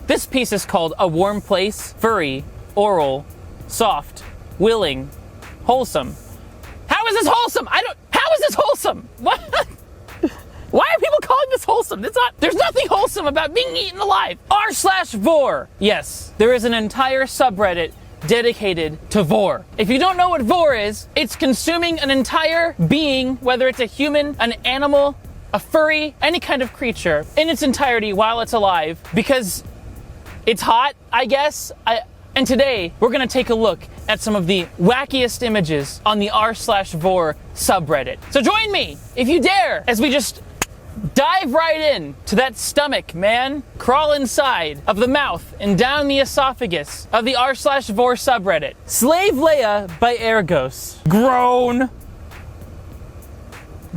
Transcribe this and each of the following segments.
This piece is called A Warm Place, Furry, Oral, Soft, Willing, Wholesome. How is this wholesome? How is this wholesome? What? Why are people calling this wholesome? There's nothing wholesome about being eaten alive. r/vore. Yes, there is an entire subreddit dedicated to vore. If you don't know what vore is, it's consuming an entire being, whether it's a human, an animal, a furry, any kind of creature, in its entirety while it's alive, because it's hot, I guess. And today, we're gonna take a look at some of the wackiest images on the r/vore subreddit. So join me, if you dare, as we just dive right in to that stomach, man. Crawl inside of the mouth and down the esophagus of the r/vore subreddit. Slave Leia by Ergos. Groan.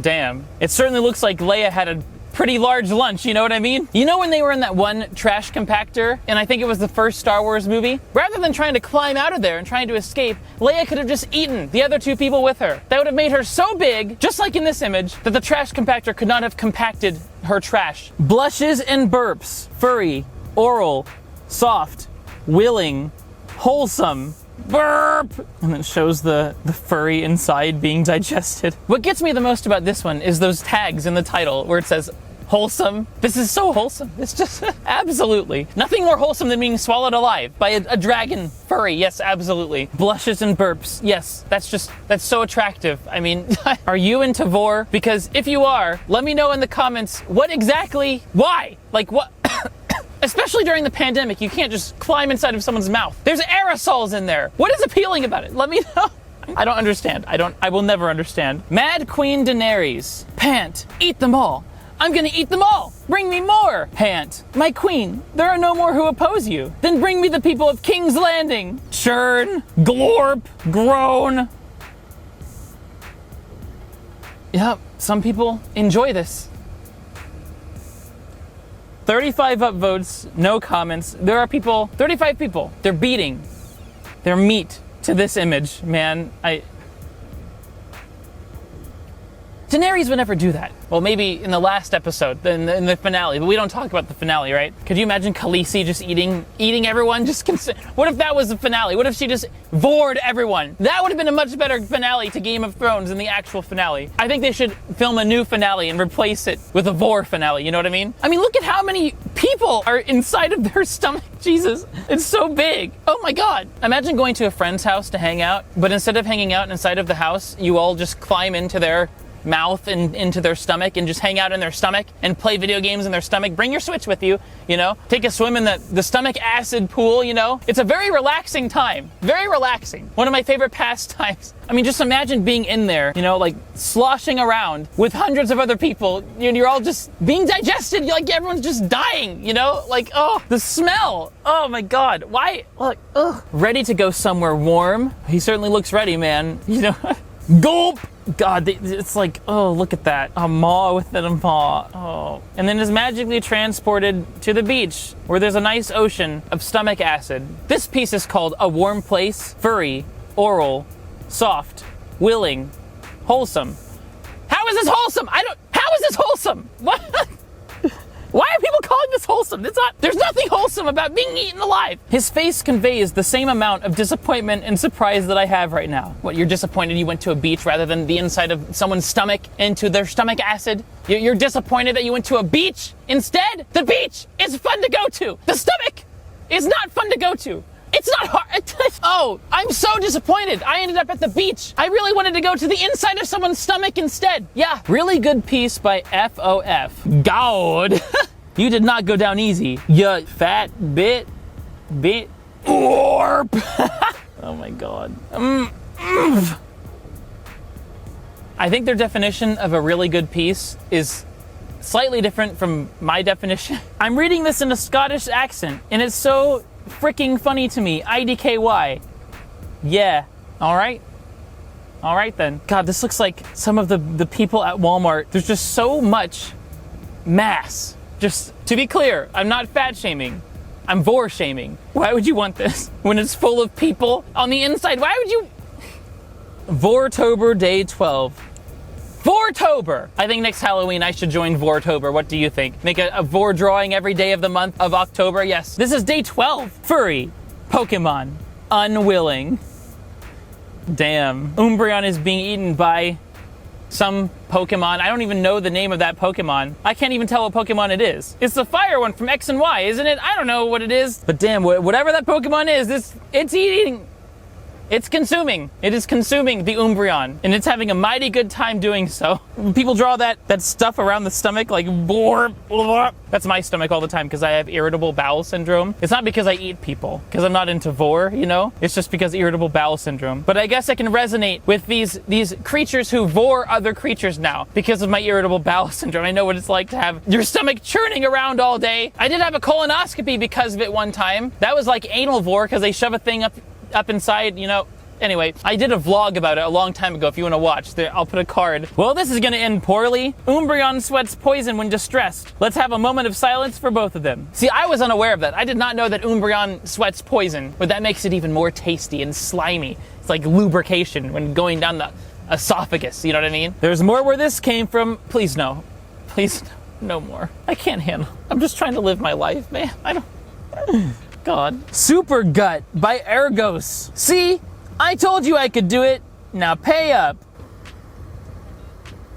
Damn. It certainly looks like Leia had a pretty large lunch, you know what I mean? You know when they were in that one trash compactor, and I think it was the first Star Wars movie? Rather than trying to climb out of there and trying to escape, Leia could have just eaten the other two people with her. That would have made her so big, just like in this image, that the trash compactor could not have compacted her trash. Blushes and burps. Furry, oral, soft, willing, wholesome. Burp! And it shows the furry inside being digested. What gets me the most about this one is those tags in the title where it says, wholesome. This is so wholesome. It's just, absolutely. Nothing more wholesome than being swallowed alive by a dragon furry. Yes, absolutely. Blushes and burps. Yes, that's so attractive. I mean, are you into vore? Because if you are, let me know in the comments why? Like what? Especially during the pandemic, you can't just climb inside of someone's mouth. There's aerosols in there. What is appealing about it? Let me know. I don't understand. I will never understand. Mad Queen Daenerys. Pant. Eat them all. I'm gonna eat them all. Bring me more. Pant. My queen, there are no more who oppose you. Then bring me the people of King's Landing. Churn. Glorp. Groan. Yep, some people enjoy this. 35 upvotes, no comments. There are 35 people. They're beating their meat to this image, man. Daenerys would never do that. Well, maybe in the last episode, in the finale, but we don't talk about the finale, right? Could you imagine Khaleesi just eating everyone? What if that was the finale? What if she just vored everyone? That would have been a much better finale to Game of Thrones than the actual finale. I think they should film a new finale and replace it with a vore finale, you know what I mean? I mean, look at how many people are inside of their stomach. Jesus, it's so big. Oh my God. Imagine going to a friend's house to hang out, but instead of hanging out inside of the house, you all just climb into their mouth and into their stomach and just hang out in their stomach and play video games in their stomach. Bring your Switch with you, you know? Take a swim in the stomach acid pool, you know? It's a very relaxing time. Very relaxing. One of my favorite pastimes. I mean, just imagine being in there, you know, like sloshing around with hundreds of other people. You're all just being digested. Like everyone's just dying, you know? Like, oh, the smell. Oh my God. Why? Look, ugh. Ready to go somewhere warm. He certainly looks ready, man. You know? Gulp! God, it's like, oh, look at that. A maw within a maw. Oh. And then is magically transported to the beach where there's a nice ocean of stomach acid. This piece is called A Warm Place, Furry, Oral, Soft, Willing, Wholesome. How is this wholesome? How is this wholesome? What? Why are people calling this wholesome? There's nothing wholesome about being eaten alive. His face conveys the same amount of disappointment and surprise that I have right now. What, you're disappointed you went to a beach rather than the inside of someone's stomach into their stomach acid? You're disappointed that you went to a beach instead? The beach is fun to go to. The stomach is not fun to go to. It's not hard. Oh, I'm so disappointed. I ended up at the beach. I really wanted to go to the inside of someone's stomach instead. Yeah, really good piece by FOF. God. You did not go down easy. You fat bit. Orp. Oh my God. I think their definition of a really good piece is slightly different from my definition. I'm reading this in a Scottish accent, and it's so freaking funny to me. IDKY. Yeah. All right then. God, this looks like some of the people at Walmart. There's just so much mass. Just to be clear, I'm not fat shaming. I'm vore shaming. Why would you want this when it's full of people on the inside? Why would you? Voretober Day 12. Voretober! I think next Halloween I should join Voretober. What do you think? Make a vore drawing every day of the month of October? Yes. This is day 12. Furry. Pokemon. Unwilling. Damn. Umbreon is being eaten by some Pokemon. I don't even know the name of that Pokemon. I can't even tell what Pokemon it is. It's the fire one from X and Y, isn't it? I don't know what it is. But damn, whatever that Pokemon is, it's eating. It's consuming. It is consuming the Umbreon, and it's having a mighty good time doing so. People draw that stuff around the stomach, like, blah, blah. That's my stomach all the time because I have irritable bowel syndrome. It's not because I eat people, because I'm not into vore, you know? It's just because irritable bowel syndrome. But I guess I can resonate with these creatures who vore other creatures now because of my irritable bowel syndrome. I know what it's like to have your stomach churning around all day. I did have a colonoscopy because of it one time. That was like anal vore because they shove a thing up inside, you know. Anyway, I did a vlog about it a long time ago if you want to watch. There, I'll put a card. Well, this is going to end poorly. Umbreon sweats poison when distressed. Let's have a moment of silence for both of them. See, I was unaware of that. I did not know that Umbreon sweats poison, but that makes it even more tasty and slimy. It's like lubrication when going down the esophagus, you know what I mean? There's more where this came from. Please no. Please no more. I can't handle. I'm just trying to live my life, man. I don't... God. Super Gut by Ergos. See? I told you I could do it. Now pay up.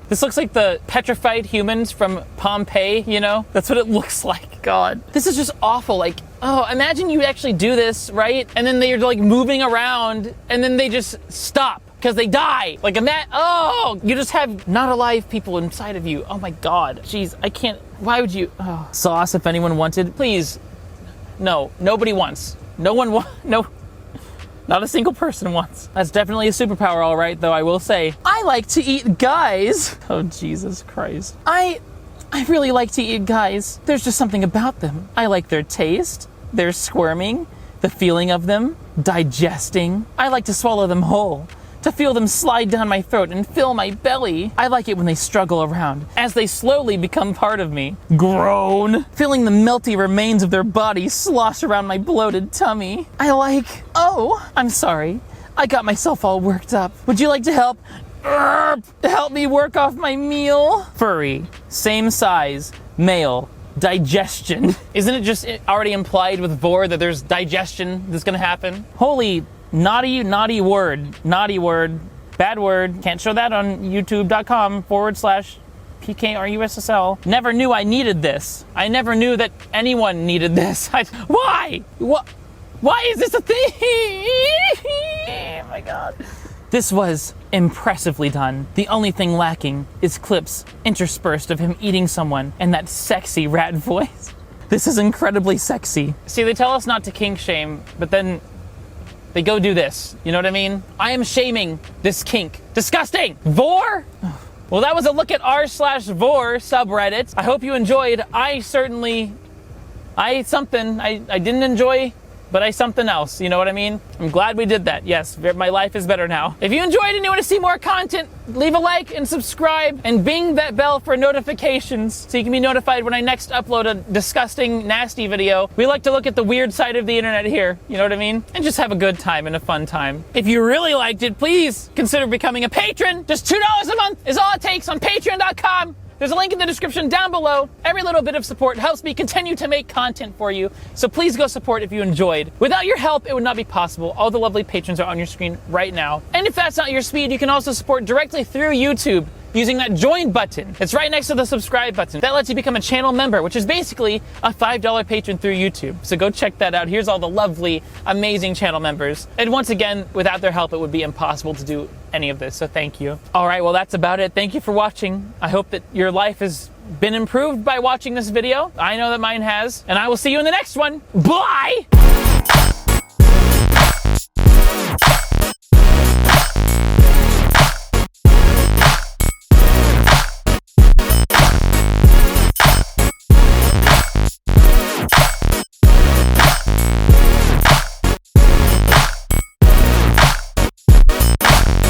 This looks like the petrified humans from Pompeii, you know? That's what it looks like. God. This is just awful. Like, oh, imagine you actually do this, right? And then they're like moving around and then they just stop because they die. Like, oh, you just have not alive people inside of you. Oh my God. Jeez, I can't. Why would you? Oh. Sauce if anyone wanted. Please. No, nobody wants. No one wants. No. Not a single person wants. That's definitely a superpower, all right, though I will say. I like to eat guys. Oh, Jesus Christ. I really like to eat guys. There's just something about them. I like their taste, their squirming, the feeling of them, digesting. I like to swallow them whole, to feel them slide down my throat and fill my belly. I like it when they struggle around, as they slowly become part of me. Groan, feeling the melty remains of their body slosh around my bloated tummy. I like, oh, I'm sorry. I got myself all worked up. Would you like to help? Help me work off my meal? Furry, same size, male, digestion. Isn't it just already implied with vore that there's digestion that's gonna happen? Holy naughty word, bad word. Can't show that on youtube.com/PKRUSSL. Never knew I needed this. I never knew that anyone needed this. Why? Why is this a thing? Oh my God. This was impressively done. The only thing lacking is clips interspersed of him eating someone and that sexy rat voice. This is incredibly sexy. See, they tell us not to kink shame, but then they go do this. You know what I mean? I am shaming this kink. Disgusting! Vore? Well, that was a look at r/vore subreddit. I hope you enjoyed. I didn't enjoy, but something else. You know what I mean? I'm glad we did that. Yes, my life is better now. If you enjoyed and you want to see more content, leave a like and subscribe and bing that bell for notifications so you can be notified when I next upload a disgusting, nasty video. We like to look at the weird side of the internet here. You know what I mean? And just have a good time and a fun time. If you really liked it, please consider becoming a patron. Just $2 a month is all it takes on patreon.com. There's a link in the description down below. Every little bit of support helps me continue to make content for you, so please go support if you enjoyed. Without your help, it would not be possible. All the lovely patrons are on your screen right now. And if that's not your speed, you can also support directly through YouTube using that join button. It's right next to the subscribe button. That lets you become a channel member, which is basically a $5 patron through YouTube. So go check that out. Here's all the lovely, amazing channel members. And once again, without their help, it would be impossible to do any of this, so thank you. All right, well, that's about it. Thank you for watching. I hope that your life has been improved by watching this video. I know that mine has, and I will see you in the next one. Bye!